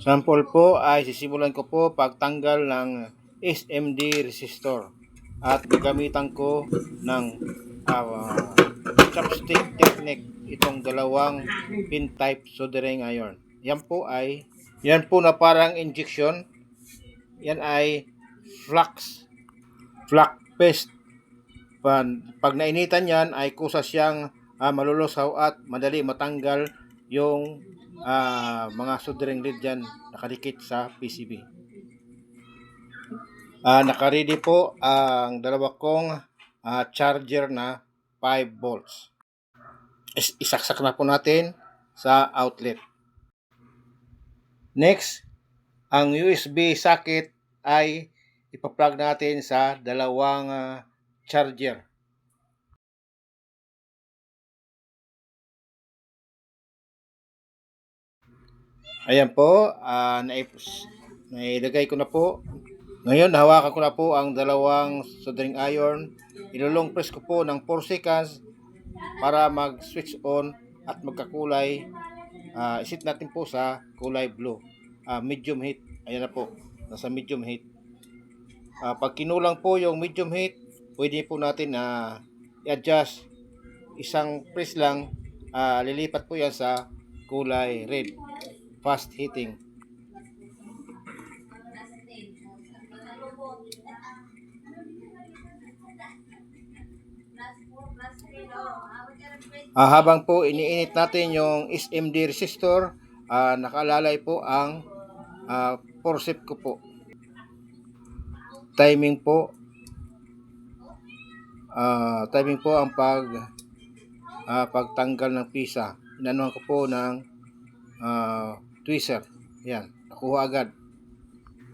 Sample po ay sisimulan ko po pagtanggal ng SMD resistor at gagamitan ko ng chopstick technique itong dalawang pin type soldering iron. Yan po na parang injection. Yan ay flux paste. Pag nainitan yan ay kusa siyang malulusaw at madali matanggal yung mga soldering lead dyan nakadikit sa PCB. Nakaready po ang dalawa kong charger na 5 volts. Isaksak na po natin sa outlet. Next, ang USB socket ay ipa-plug natin sa dalawang charger. Ayan po, nailagay ko na po. Ngayon, hawakan ko na po ang dalawang soldering iron. Ilulong press ko po ng 4 seconds para mag-switch on at magkakulay. Isit natin po sa kulay blue. Medium heat. Ayan na po, nasa medium heat. Pag kinulang po yung medium heat, pwede po natin i-adjust. Isang press lang, lilipat po yan sa kulay red. Fast heating. Habang po iniinit natin yung SMD resistor, nakalalay po ang forceps ko po. Timing po ang pagtanggal ng pisa. Inanuhan ko po ng tweezer. Yan, nakuha agad.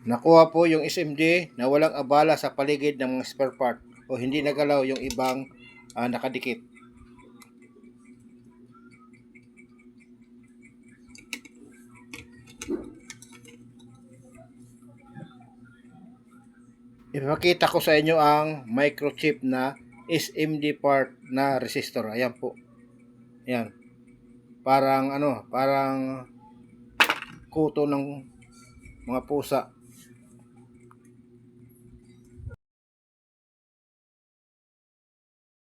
Nakuha po yung SMD na walang abala sa paligid ng mga spare part o hindi nagalaw yung ibang nakadikit. Ipakita ko sa inyo ang microchip na SMD part na resistor. Ayan po. Ayan. Parang parang kuto ng mga pusa.